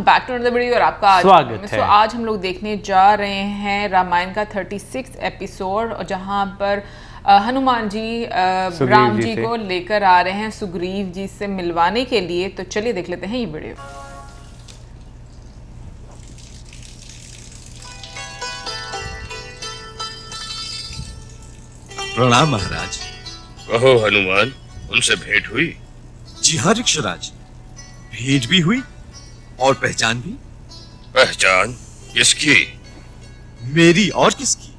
Back to another video और आपका स्वागत है। आज हम लोग देखने जा रहे हैं रामायण का 36 एपिसोड, और जहां पर हनुमान जी राम जी को लेकर आ रहे हैं सुग्रीव जी से मिलवाने के लिए। तो चलिए देख लेते हैं ये वीडियो। प्रणाम महाराज। कहो हनुमान, उनसे भेंट हुई? जी हाँ ऋक्षराज, भेंट भी हुई और पहचान भी। पहचान किसकी? मेरी और किसकी?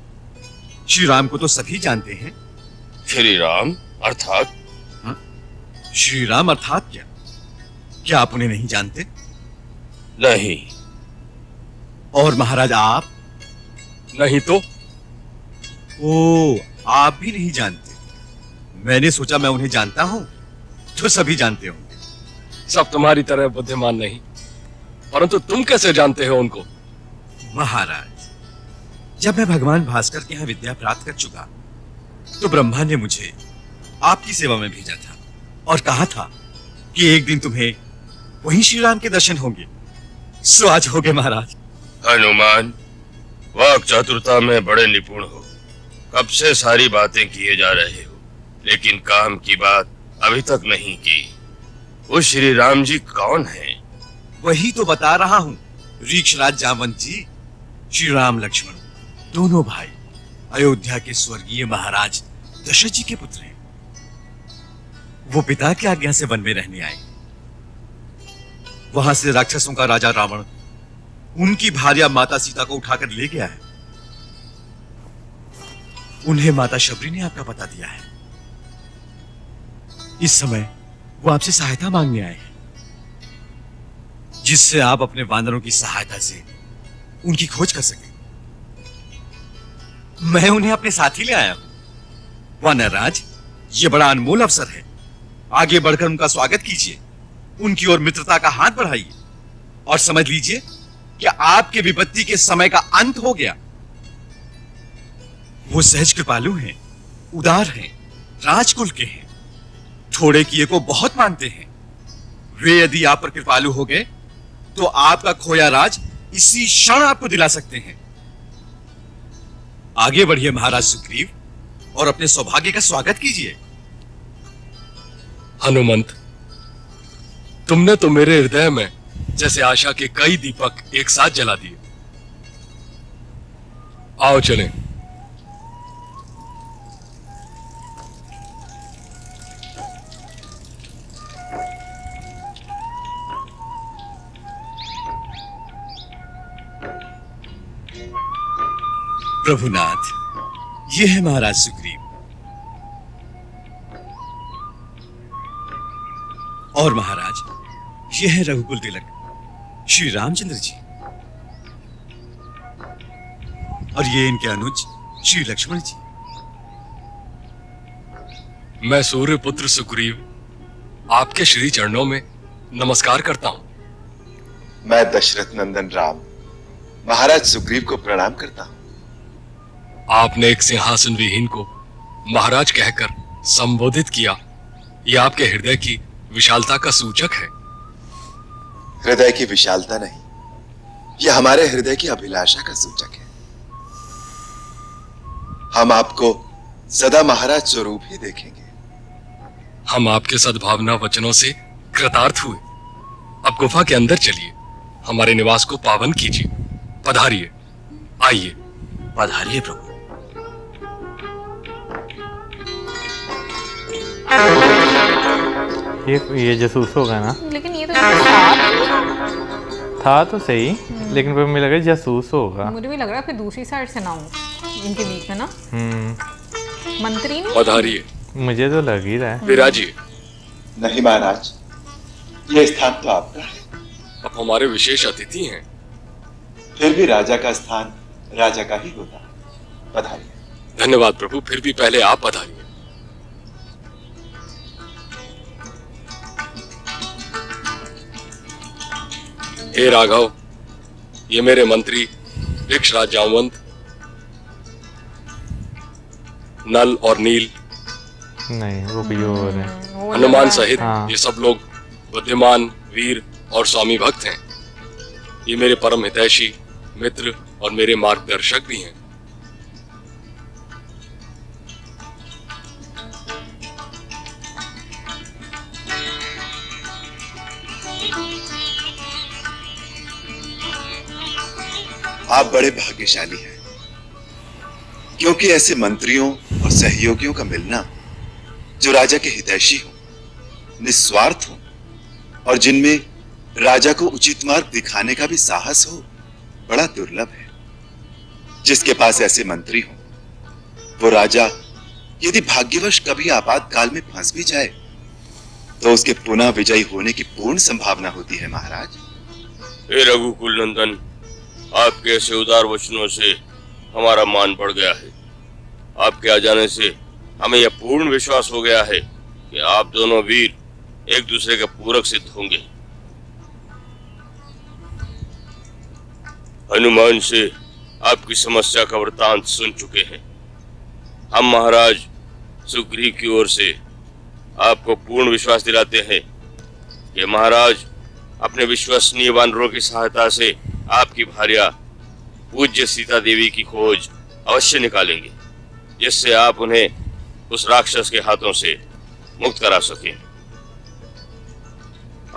श्री राम को तो सभी जानते हैं। श्री राम अर्थात? श्री राम अर्थात क्या? क्या आप उन्हें नहीं जानते? नहीं। और महाराज आप? नहीं तो? ओ, आप भी नहीं जानते। मैंने सोचा मैं उन्हें जानता हूं तो सभी जानते होंगे। सब तुम्हारी तरह बुद्धिमान नहीं, परंतु तुम कैसे जानते हो उनको? महाराज, जब मैं भगवान भास्कर के यहाँ विद्या प्राप्त कर चुका तो ब्रह्मा ने मुझे आपकी सेवा में भेजा था और कहा था कि एक दिन तुम्हें वहीं श्री राम के दर्शन होंगे। सो आज हो गए महाराज। हनुमान, वाक चातुरता में बड़े निपुण हो। कब से सारी बातें किए जा रहे हो, लेकिन काम की बात अभी तक नहीं की। वो श्री राम जी कौन हैं? वही तो बता रहा हूँ ऋक्षराज जामवंत जी। श्री राम लक्ष्मण दोनों भाई अयोध्या के स्वर्गीय महाराज दशरथ जी के पुत्र हैं। वो पिता की आज्ञा से वन में रहने आए। वहां से राक्षसों का राजा रावण उनकी भार्या माता सीता को उठाकर ले गया है। उन्हें माता शबरी ने आपका पता दिया है। इस समय वो आपसे सहायता मांगने आए हैं, जिससे आप अपने वानरों की सहायता से उनकी खोज कर सकें। मैं उन्हें अपने साथ ही ले आया हूं। वानरराज, ये बड़ा अनमोल अवसर है। आगे बढ़कर उनका स्वागत कीजिए, उनकी ओर मित्रता का हाथ बढ़ाइए और समझ लीजिए कि आपके विपत्ति के समय का अंत हो गया। वो सहज कृपालु हैं, उदार हैं, राजकुल के हैं, थोड़े किए को बहुत मानते हैं। वे यदि आप पर कृपालु हो गए तो आपका खोया राज इसी क्षण आपको दिला सकते हैं। आगे बढ़िए महाराज सुग्रीव और अपने सौभाग्य का स्वागत कीजिए। हनुमंत, तुमने तो मेरे हृदय में जैसे आशा के कई दीपक एक साथ जला दिए। आओ चलें। प्रभुनाथ, ये है महाराज सुग्रीव और महाराज ये है रघुकुल तिलक श्री रामचंद्र जी, और ये इनके अनुज श्री लक्ष्मण जी। मैं सूर्यपुत्र सुग्रीव आपके श्री चरणों में नमस्कार करता हूं। मैं दशरथ नंदन राम महाराज सुग्रीव को प्रणाम करता हूं। आपने एक सिंहासन विहीन को महाराज कहकर संबोधित किया, यह आपके हृदय की विशालता का सूचक है। हृदय की विशालता नहीं, यह हमारे हृदय की अभिलाषा का सूचक है। हम आपको सदा महाराज स्वरूप ही देखेंगे। हम आपके सद्भावना वचनों से कृतार्थ हुए। अब गुफा के अंदर चलिए, हमारे निवास को पावन कीजिए। पधारिए, आइए। पधारिए प्रभु। ये जासूस होगा ना? लेकिन ये तो साथ था तो सही, लेकिन फिर मुझे लगा जासूस होगा। मुझे भी लग रहा है फिर दूसरी साइड से ना हो इनके बीच में ना। मंत्री नहीं? पधारिए। मुझे तो लग ही रहा है। विराजिए। नहीं महाराज, यह स्थान तो आपका है। अब हमारे विशेष अतिथि हैं। फिर भी राजा का स्थान राजा का ही होता है। पधारिए। धन्यवाद प्रभु, फिर भी पहले आप पधारिए। हे राघव, ये मेरे मंत्री ऋक्षराज जामवंत, नल और नील। नहीं, वो कोई और है। हनुमान सहित हाँ। ये सब लोग बुद्धिमान, वीर और स्वामी भक्त हैं। ये मेरे परम हितैषी मित्र और मेरे मार्गदर्शक भी हैं। आप बड़े भाग्यशाली हैं, क्योंकि ऐसे मंत्रियों और सहयोगियों का मिलना जो राजा के हितैषी हो, निस्वार्थ हो और जिनमें राजा को उचित मार्ग दिखाने का भी साहस हो, बड़ा दुर्लभ है। जिसके पास ऐसे मंत्री हो, वो राजा यदि भाग्यवश कभी आपातकाल में फंस भी जाए तो उसके पुनः विजयी होने की पूर्ण संभावना होती है महाराज। हे रघुकुल नंदन, आपके ऐसे उदार वचनों से हमारा मान बढ़ गया है। आपके आ जाने से हमें यह पूर्ण विश्वास हो गया है कि आप दोनों वीर एक दूसरे के पूरक सिद्ध होंगे। हनुमान से आपकी समस्या का वृतांत सुन चुके हैं। हम महाराज सुग्रीव की ओर से आपको पूर्ण विश्वास दिलाते हैं कि महाराज अपने विश्वसनीय वानरों की सहायता से आपकी भार्या पूज्य सीता देवी की खोज अवश्य निकालेंगे, जिससे आप उन्हें उस राक्षस के हाथों से मुक्त करा सकें।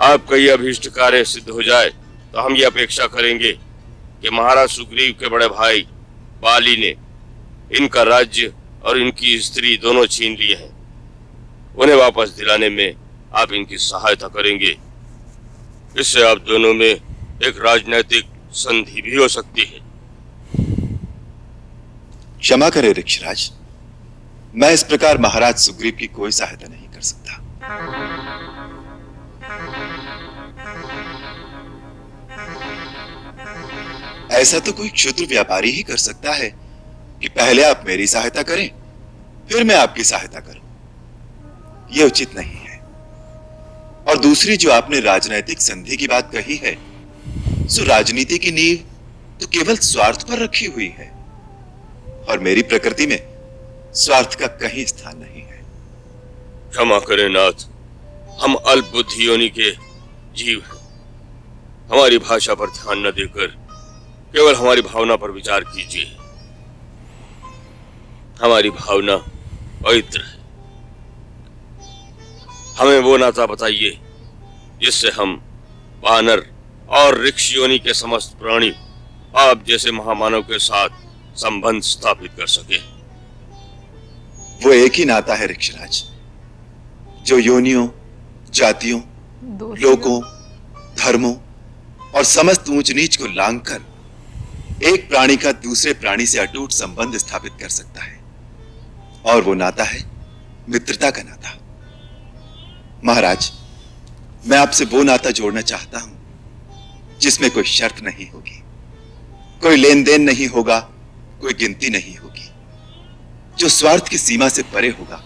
आपका यह अभीष्ट कार्य सिद्ध हो जाए तो हम ये अपेक्षा करेंगे कि महाराज सुग्रीव के बड़े भाई बाली ने इनका राज्य और इनकी स्त्री दोनों छीन लिए हैं। उन्हें वापस दिलाने में आप इनकी सहायता करेंगे। इससे आप दोनों में एक राजनैतिक संधि भी हो सकती है। क्षमा करें ऋक्षराज, मैं इस प्रकार महाराज सुग्रीव की कोई सहायता नहीं कर सकता। ऐसा तो कोई क्षुद्र व्यापारी ही कर सकता है कि पहले आप मेरी सहायता करें, फिर मैं आपकी सहायता करूं। यह उचित नहीं है। और दूसरी जो आपने राजनैतिक संधि की बात कही है, सो राजनीति की नींव तो केवल स्वार्थ पर रखी हुई है, और मेरी प्रकृति में स्वार्थ का कहीं स्थान नहीं है। क्षमा करें नाथ, हम अल्प बुद्धि योनि के जीव हैं। हमारी भाषा पर ध्यान न देकर केवल हमारी भावना पर विचार कीजिए। हमारी भावना पवित्र है। हमें वो नाता बताइए जिससे हम वानर और ऋक्ष योनि के समस्त प्राणी आप जैसे महामानव के साथ संबंध स्थापित कर सके। वो एक ही नाता है ऋक्षराज, जो योनियों, जातियों, लोकों, धर्मों और समस्त ऊंच नीच को लांघकर एक प्राणी का दूसरे प्राणी से अटूट संबंध स्थापित कर सकता है। और वो नाता है मित्रता का नाता। महाराज, मैं आपसे वो नाता जोड़ना चाहता हूं जिसमें कोई शर्त नहीं होगी, कोई लेन देन नहीं होगा, कोई गिनती नहीं होगी, जो स्वार्थ की सीमा से परे होगा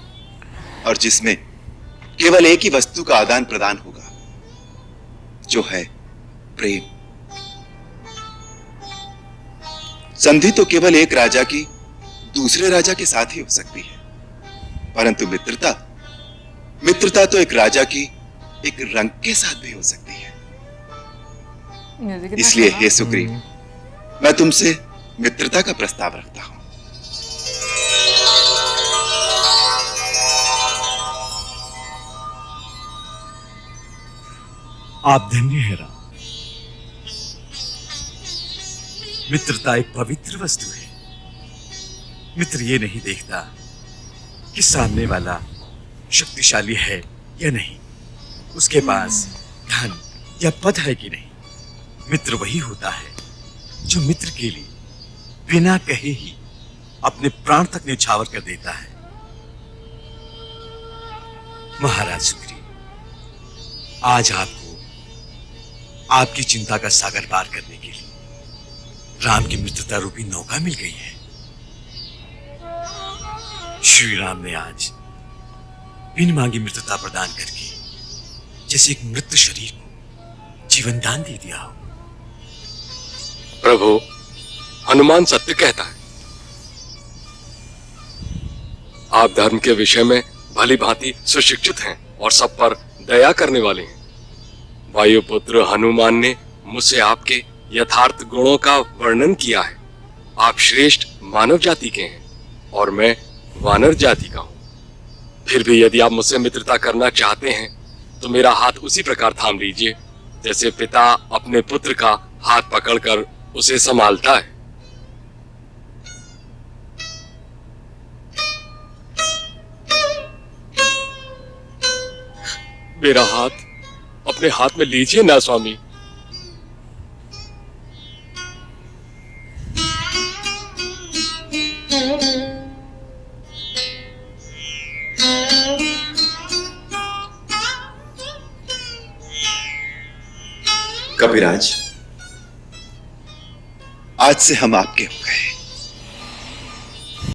और जिसमें केवल एक ही वस्तु का आदान प्रदान होगा, जो है प्रेम। संधि तो केवल एक राजा की दूसरे राजा के साथ ही हो सकती है, परंतु मित्रता तो एक राजा की एक रंग के साथ भी हो सकती है। इसलिए हे सुग्रीव, मैं तुमसे मित्रता का प्रस्ताव रखता हूं। आप धन्य हैं राम। मित्रता एक पवित्र वस्तु है। मित्र ये नहीं देखता कि सामने वाला शक्तिशाली है या नहीं, उसके पास धन या पद है कि नहीं। मित्र वही होता है जो मित्र के लिए बिना कहे ही अपने प्राण तक न्यौछावर कर देता है। महाराज सुग्रीव, आज आपको आपकी चिंता का सागर पार करने के लिए राम की मित्रता रूपी नौका मिल गई है। श्री राम ने आज बिन मांगी मित्रता प्रदान करके जैसे एक मृत शरीर को जीवन दान दे दिया हो। प्रभु, हनुमान सत्य कहता है। आप धर्म के विषय में भली भांति सुशिक्षित हैं और सब पर दया करने वाले हैं। वायुपुत्र हनुमान ने मुझसे आपके यथार्थ गुणों का वर्णन किया है। आप श्रेष्ठ मानव जाति के हैं और मैं वानर जाति का हूं। फिर भी यदि आप मुझसे मित्रता करना चाहते हैं तो मेरा हाथ उसी प्रकार थाम लीजिए जैसे पिता अपने पुत्र का हाथ पकड़कर उसे संभालता है। मेरा हाथ अपने हाथ में लीजिए ना स्वामी। कपिराज, आज से हम आपके हो गए।